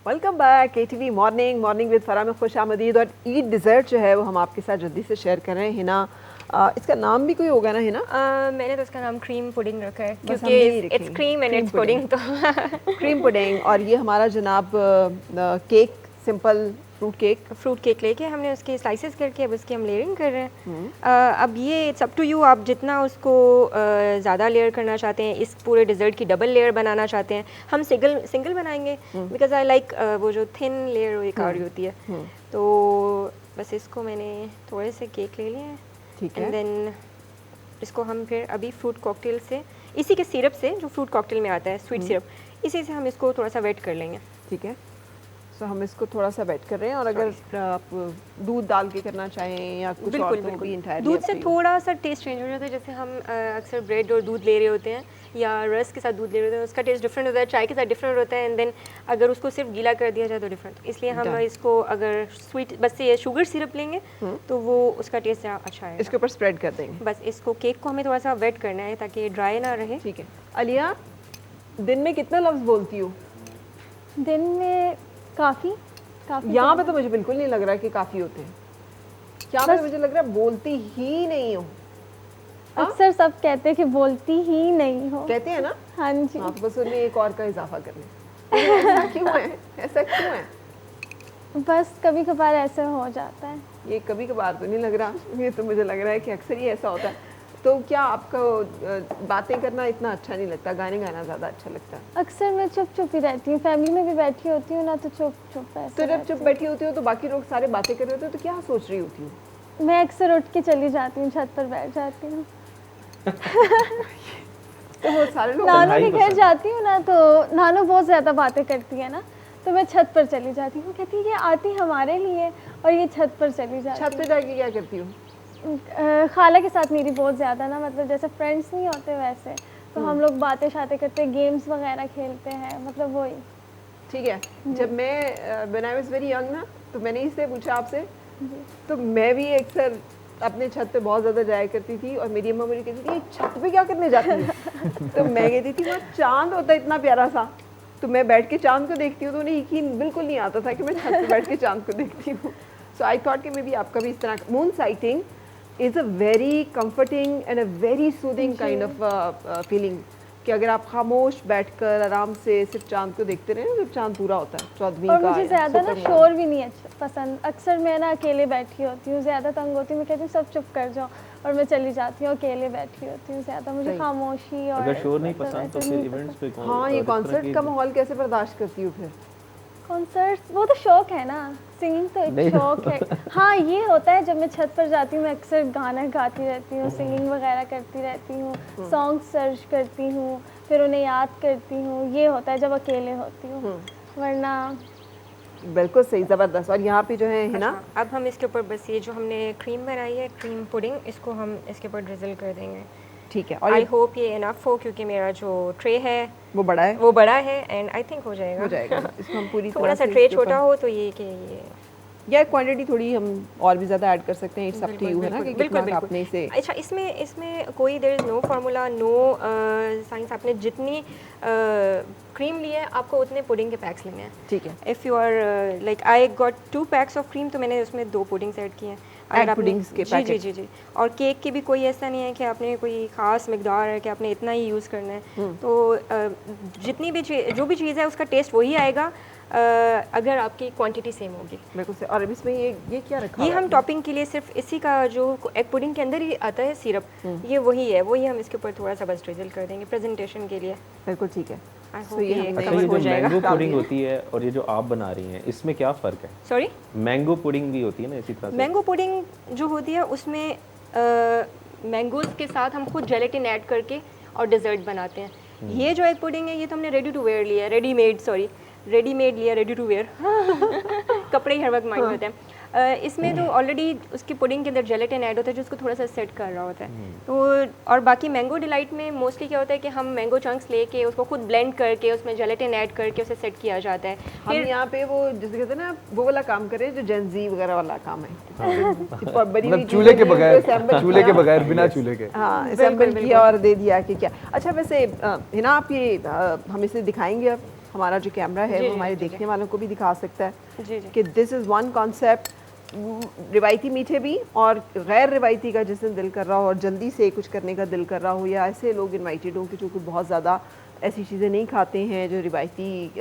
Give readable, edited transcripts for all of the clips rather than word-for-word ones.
Welcome back KTV morning with Farah में खुश आमदीद। और ईद डिज़र्ट जो है वो हम आपके साथ जल्दी से शेयर कर रहे हैं हिना। इसका नाम भी कोई होगा ना हिना? मैंने तो इसका नाम क्रीम पुडिंग रखा है बस हम क्योंकि यही इट्स रखेंगे, cream and cream it's pudding तो क्रीम पुडिंग। और ये हमारा जनाब केक, सिंपल फ्रूट केक लेके हमने उसके स्लाइसेस करके अब उसकी हम लेयरिंग कर रहे हैं। अब ये इट्स अप टू यू, आप जितना उसको ज़्यादा लेयर करना चाहते हैं, इस पूरे डिज़र्ट की डबल लेयर बनाना चाहते हैं। हम सिंगल बनाएंगे बिकॉज आई लाइक वो जो थिन लेयर वो एक आ रही होती है। तो बस इसको मैंने थोड़े से केक ले लिए हैं, ठीक है। एंड देन इसको हम फिर अभी फ्रूट कॉकटेल से, इसी के सिरप से जो फ्रूट कॉकटेल में आता है स्वीट सिरप, इसी से हम इसको थोड़ा सा वेट कर लेंगे। ठीक है। सो हम इसको थोड़ा सा वेट कर रहे हैं। और अगर आप दूध डाल के करना चाहें या कुछ और तो भी entirely दूध up से to you। थोड़ा सा टेस्ट चेंज हो जाता है। जैसे हम अक्सर ब्रेड और दूध ले रहे होते हैं या रस के साथ दूध ले रहे होते हैं, उसका टेस्ट डिफरेंट होता है, चाय के साथ डिफरेंट होता है। एंड देन अगर उसको सिर्फ गीला कर दिया जाए तो डिफरेंट। इसलिए हम इसको अगर स्वीट बस से शुगर सिरप लेंगे तो वो उसका टेस्ट अच्छा है। इसके ऊपर स्प्रेड कर देंगे। बस इसको केक को हमें थोड़ा सा वेट करना है ताकि ड्राई ना रहे। ठीक है। अलिया, दिन में कितना लफ्ज़ बोलती हूँ? दिन में काफ़ी यहाँ पे तो मुझे बिल्कुल नहीं लग रहा है कि काफ़ी होते हैं। क्या मुझे लग रहा है बोलती ही नहीं हो। अक्सर सब कहते हैं कि बोलती ही नहीं हो। कहते हैं ना? हाँ जी। हाँ, तो बस उनमें एक और का इजाफा कर लें। ऐसा क्यों है? ऐसा क्यों है? बस कभी कभार ऐसे हो जाता है। ये कभी कभार तो नहीं लग रहा, ये तो मुझे लग रहा है कि अक्सर ही ऐसा होता है। तो क्या आपको बातें करना इतना अच्छा नहीं लगता, गाने गाना ज़्यादा अच्छा लगता है? अक्सर मैं चुप ही रहती हूँ, फैमिली में भी बैठी होती हूँ ना तो चुप ऐसे तो जब चुप बैठी होती हो तो बाकी लोग सारे बातें कर रहे होते हो तो क्या सोच रही होती हो? मैं अक्सर उठ के चली जाती हूँ, छत पर बैठ जाती हूँ। तो वो सारे लोग नानू के घर जाती हूँ ना तो नानू बहुत ज़्यादा बातें करती है ना, तो मैं छत पर चली जाती हूँ। कहती है ये आती हमारे लिए, और ये छत पर चली जाती। छत पे जाके क्या करती हूँ? खाला के साथ मेरी बहुत ज़्यादा ना, मतलब जैसे फ्रेंड्स नहीं होते वैसे, तो हम लोग बातें शातें करते हैं, गेम्स वगैरह खेलते हैं, मतलब वही। ठीक है। जब मैं when I was very young ना, तो मैंने इसलिए पूछा आपसे, तो मैं भी अक्सर अपने छत पे बहुत ज़्यादा जाया करती थी। और मेरी अम्मा मुझे कहती थी ये छत पे क्या करने जाती है? तो मैं कहती थी वहाँ चांद होता है इतना प्यारा सा, तो मैं बैठ के चांद को देखती हूँ। तो उन्हें यकीन बिल्कुल नहीं आता था कि मैं छत पे बैठ के चांद को देखती हूँ। सो आई थॉट कि मे बी आपका भी इस तरह। Moon sighting is a very comforting and a very soothing kind of feeling, कि अगर आप खामोश बैठकर आराम से सिर्फ चांद को देखते रहे, जब चांद पूरा होता है 14वीं का। और मुझे ज़्यादा ना शोर भी नहीं अच्छा पसंद। अक्सर मैं ना अकेले बैठी होती हूँ, ज़्यादा तंग होती हूँ, मैं कहती हूँ सब चुप कर जाओ, और मैं चली जाती हूँ, अकेले बैठी होती हूँ ज़्यादा। मुझे खामोशी और अगर शोर नहीं पसंद तो फिर इवेंट्स पे कौन? हाँ, ये कॉन्सर्ट का माहौल कैसे बर्दाश्त करती हूँ फिर? कॉन्सर्ट्स वो तो शौक है ना, सिंगिंग तो एक शौक है। हाँ, ये होता है जब मैं छत पर जाती हूँ, मैं अक्सर गाना गाती रहती हूँ, सिंगिंग वगैरह करती रहती हूँ, सॉन्ग सर्च करती हूँ, फिर उन्हें याद करती हूँ। ये होता है जब अकेले होती हूँ, वरना बिल्कुल सही, ज़बरदस्त। और यहाँ पे जो है ना, अब हम इसके ऊपर बस ये जो हमने क्रीम बनाई है, क्रीम पुडिंग, इसको हम इसके ऊपर ड्रिजल कर देंगे। ठीक है। और आई होप ये इनफ हो, क्योंकि मेरा जो ट्रे है वो बड़ा है, एंड आई थिंक हो जाएगा। इसको हम पूरी थोड़ा सा ट्रे छोटा हो तो ये कि ये या क्वांटिटी थोड़ी हम और भी ज़्यादा ऐड कर सकते हैं। इट्स अप टू यू है ना कि कितना आपने इसे। अच्छा, इसमें कोई there is no formula, no science. आपने जितनी क्रीम ली है आपको उतने पुडिंग के पैक्स लेने हैं। ठीक है। If you are like I got 2 packs of cream, तो मैंने उसमें 2 पुडिंग्स ऐड किए हैं। पुडिंग्स के पैकेट। जी। और केक की भी कोई ऐसा नहीं है कि आपने कोई ख़ास मिकदार है कि आपने इतना ही यूज़ करना है। तो जितनी भी जो भी चीज़ है उसका टेस्ट वही आएगा अगर आपकी क्वांटिटी सेम होगी। बिल्कुल से। और इसमें ये क्या रखा ये हम टॉपिंग के लिए सिर्फ इसी का जो एग पुडिंग के अंदर ही आता है सिरप, ये वही हम इसके ऊपर थोड़ा सा बस ड्रिजल कर देंगे प्रेजेंटेशन के लिए। बिल्कुल ठीक है। तो ये जो मैंगो पुडिंग होती है और ये जो आप बना रही हैं, इसमें क्या फ़र्क है? सॉरी, मैंगो पुडिंग भी होती है ना इसी तरह से? मैंगो पुडिंग जो होती है उसमें मैंगोज़ के साथ हम खुद जेलेटिन ऐड करके और डेजर्ट बनाते हैं। ये जो एग पुडिंग है ये तो हमने रेडी टू वेयर लिया है, रेडीमेड लिया, रेडी टू वेयर कपड़े ही हर वक्त माइंड होते हैं। इसमें तो ऑलरेडी उसकी पुडिंग के अंदर जेलेटिन ऐड होता है जो उसको थोड़ा सा सेट कर रहा होता है। तो और बाकी मैंगो डिलाइट में मोस्टली क्या होता है कि हम मैंगो चंक्स लेके उसको खुद ब्लेंड करके उसमें जेलेटिन ऐड करके उसे सेट किया जाता है। हम यहाँ पे वो जिसे कहते हैं ना वो वाला काम करें जो जेनजी वगैरह वाला काम है। मतलब चूल्हे के बगैर बिना चूल्हे के। हाँ, असेंबल किया और दे दिया कि क्या। अच्छा, वैसे है ना, आप ये हम इसे दिखाएंगे अब हमारा जो कैमरा है जी, वो जी, हमारे जी, देखने वालों को भी दिखा सकता है जी जी कि दिस इज़ वन कॉन्सेप्ट, रिवायती मीठे भी और गैर रिवायती का जिस दिन दिल कर रहा हो और जल्दी से कुछ करने का दिल कर रहा हो, या ऐसे लोग इनवाइटेड हो कि जो कि बहुत ज़्यादा ऐसी चीज़ें नहीं खाते हैं जो रिवायती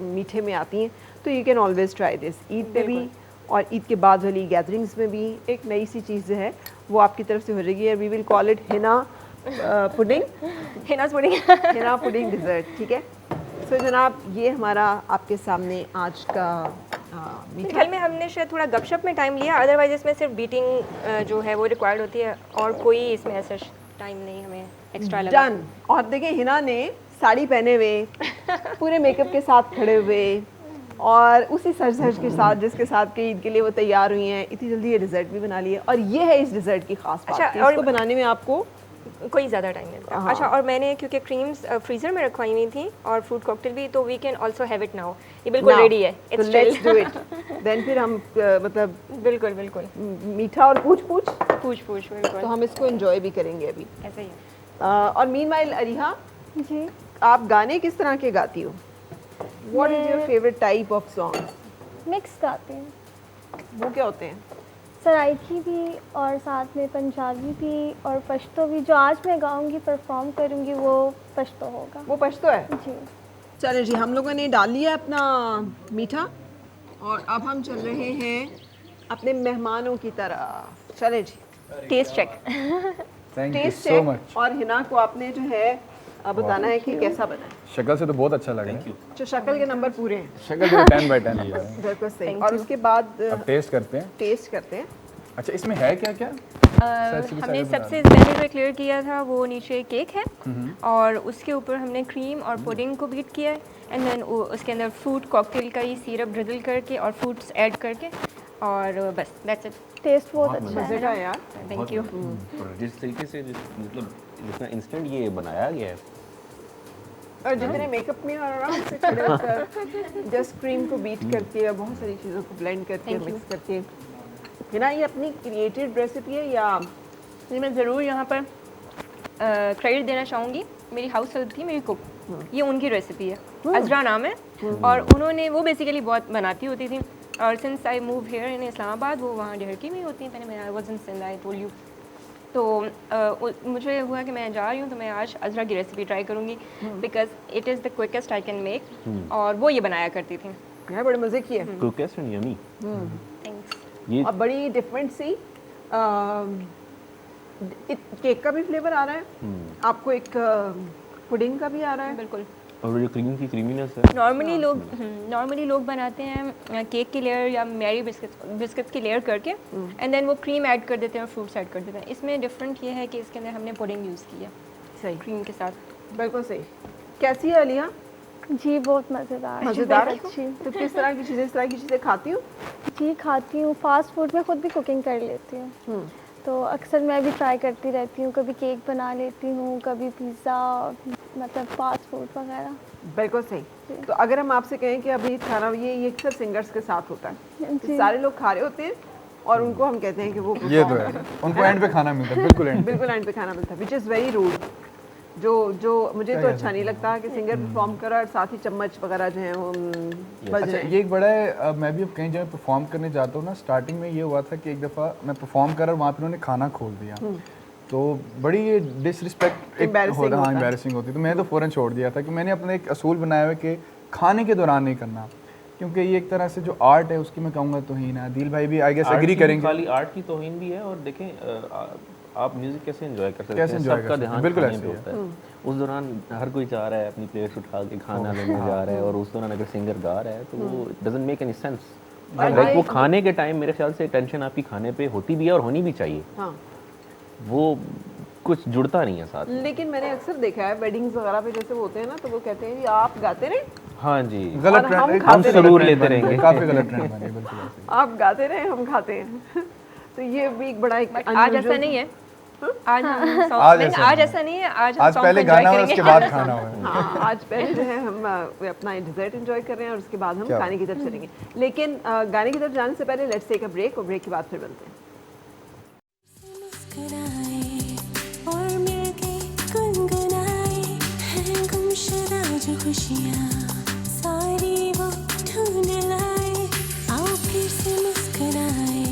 मीठे में आती हैं, तो you can always try this. Eid पे भी और ईद के बाद वाली गैदरिंग्स में भी एक नई सी चीज़ जो है वो आपकी तरफ से हो जाएगी, और we will call it Hina pudding, Hina's pudding Hina pudding dessert, ठीक है। सो जनाब, ये हमारा आपके सामने आज का मीठा। कल में हमने शायद थोड़ा गपशप में टाइम लिया, अदरवाइज इसमें सिर्फ बीटिंग जो है वो रिक्वायर्ड होती है और कोई इसमें ऐसा टाइम नहीं हमें एक्स्ट्रा लगा। डन। और देखिए हिना ने साड़ी पहने हुए पूरे मेकअप के साथ खड़े हुए और उसी सज के साथ जिसके साथ के ईद के लिए वो तैयार हुई हैं, इतनी जल्दी ये डिज़र्ट भी बना लिया। और ये है इस डिज़र्ट की खास बात अच्छा, कि और इसको बनाने में आपको कोई ज़्यादा टाइम नहीं लगता। हाँ। अच्छा, और मैंने क्योंकि क्रीम्स फ्रीज़र में रखवाई हुई थी और फ्रूट कॉकटेल भी, तो we can also have it now. ये बिल्कुल Now, रेडी है, तो it's let's do it. Then फिर हम मतलब बिल्कुल बिल्कुल मीठा और पूछ पूछ बिल्कुल तो हम इसको एंजॉय भी करेंगे अभी। ऐसा ही है। और मीनवाइल अरिहा, जी आप गाने किस तरह के गाती हो? What is your favourite type of song? Mix गाती हूँ, वो क्या होते हैं? सराइकी भी और साथ में पंजाबी भी और पश्तो भी। जो आज मैं गाऊंगी परफॉर्म करूंगी वो पश्तो होगा। वो पश्तो है। जी चलो जी, हम लोगों ने डाल लिया अपना मीठा और अब हम चल रहे हैं अपने मेहमानों की तरह। चले जी, taste check. Thank you taste so check. Much. और हिना को आपने जो है बताना है कि कैसा बना है। शक्ल से तो बहुत अच्छा लग रहा है। जो शक्ल के नंबर पूरे हैं, शक्ल तो 10 बाय 10 है। बिल्कुल सही। और उसके बाद अब टेस्ट करते हैं। टेस्ट करते हैं। अच्छा, इसमें है क्या क्या? हमने सबसे पहले जो क्लियर किया था वो नीचे केक है और उसके ऊपर हमने क्रीम और पुडिंग को बीट किया है, एंड देन उसके अंदर फ्रूट कॉकटेल का ही सिरप ड्रिजल करके और फ्रूट्स ऐड करके, और बस दैट्स इट। टेस्ट बहुत अच्छा मज़े है। का है यार। Thank you. जिस तरीके से मतलब जितना इंस्टेंट ये बनाया गया है, और जितने मेकअप में और आराम से खड़े होकर जस्ट क्रीम को बीट करके और बहुत सारी चीज़ों को ब्लेंड करके Thank you. मिक्स करके, हिना ये अपनी क्रिएटेड रेसिपी है या? जी, मैं ज़रूर यहाँ पर क्रेडिट देना चाहूँगी, मेरी हाउस हेल्प थी, मेरी कुक, ये उनकी रेसिपी है, अजरा नाम है, और उन्होंने वो बेसिकली बहुत बनाती होती थी, और since I move here in Islamabad, वो वहाँ डहरकी में ही होती हैं। पहले मैं I was in Sindh, I told you. तो मुझे हुआ कि मैं जा रही हूँ तो मैं आज अजरा की रेसिपी ट्राई करूँगी, because it is the quickest I can make, और वो ये बनाया करती थी। यार बड़े मज़े की है। Quickest and yummy. थैंक्स। ये और बड़ी डिफरेंट सी केक का भी फ्लेवर आ रहा है, आपको एक पुडिंग का भी आ रहा है। बिल्कुल। और जो क्रीम की क्रीमीनेस है, नॉर्मली लोग बनाते हैं केक की लेयर या मैरी बिस्किट्स की लेयर करके, एंड देन वो क्रीम ऐड कर देते हैं और फ्रूट्स ऐड कर देते हैं। इसमें डिफरेंट ये है कि इसके अंदर हमने पुडिंग यूज़ की है सही, क्रीम के साथ। बिल्कुल सही। कैसी है अलिया? जी बहुत मज़ेदार। मज़ेदार है। अच्छी। तो किस तरह की चीज़ें, इस तरह की चीज़ें खाती हूँ? जी खाती हूँ, फास्ट फूड में खुद भी कुकिंग कर लेती हूँ, तो अक्सर मैं भी ट्राई करती रहती हूँ। कभी केक बना लेती हूँ, कभी पिज़्ज़ा, मतलब फास्ट फूड वगैरह। बिल्कुल सही। तो अगर हम आपसे कहें कि अभी खाना ये अक्सर सिंगर्स के साथ होता है कि सारे लोग खा रहे होते हैं और उनको हम कहते हैं कि वो ये तो है, उनको एंड पे खाना मिलता है, बिल्कुल एंड पे। बिल्कुल एंड पे खाना मिलता है, विच इज़ वेरी रूड। जो मुझे तो अच्छा नहीं लगता कि सिंगर परफॉर्म कर रहा है और साथ ही चम्मच वगैरह जो है वो बज अच्छा, रहे हैं। ये एक बड़ा है। मैं भी अब कहीं जगह परफॉर्म करने जाता हूँ ना, स्टार्टिंग में ये हुआ था कि एक दफ़ा मैं परफॉर्म कर रहा वहाँ पे उन्होंने खाना खोल दिया, तो बड़ी ये डिसरिस्पेक्ट Embarrassing होता है। एम्बैरेसिंग होती, तो मैंने तो फ़ौरन छोड़ दिया था कि मैंने अपना एक असूल बनाया हुआ है कि खाने के दौरान नहीं करना, क्योंकि ये एक तरह से जो आर्ट है उसकी मैं कहूँगा तोहीन है। दिल भाई भी आई गेस एग्री करेंगे। खाली आर्ट की तौहीन भी है, और देखें आप म्यूजिक कैसे एंजॉय कर सकते कैसे हैं, enjoy कर सबका सकते हैं, ध्यान बिल्कुल खाने ऐसे पे ही होता है। उस दौरान हर कोई चाह रहा है अपनी प्लेट उठा के खाना लेने जा रहा है, और उस दौरान अगर सिंगर गा रहा है तो वो doesn't make any sense. Like वो खाने के टाइम मेरे ख्याल से टेंशन आपकी खाने पे होती भी है और होनी भी चाहिए, हाँ, वो कुछ जुड़ता नहीं है साथ। लेकिन मैंने अक्सर देखा है वेडिंग्स वगैरह पे जैसे वो होते हैं ना, तो वो कहते हैं जी आप गाते रहे, हाँ जी, गलत और हम ट्रेंड खाते हम रहे। जरूर लेते रहेंगे। काफ़ी गलत ट्रेंड बने, बिल्कुल ऐसे ही। आप गाते रहे हम खाते हैं। तो ये भी एक बड़ा एक आज ऐसा नहीं है, आज हम आज ऐसा नहीं है, आज आज पहले गाना और उसके बाद खाना हुआ है। हाँ, आज पहले जो है हम अपना डिज़र्ट एंजॉय कर रहे हैं और उसके बाद हम क्या गाने की तरफ चलेंगे। लेकिन गाने की तरफ जाने से पहले लेट्स टेक अ ब्रेक, और ब्रेक के बाद फिर मिलते हैं। मुस्कुराए और मिलके गुनगुनाए हैं गुमशुदा जो खुशियाँ मुस्कुराए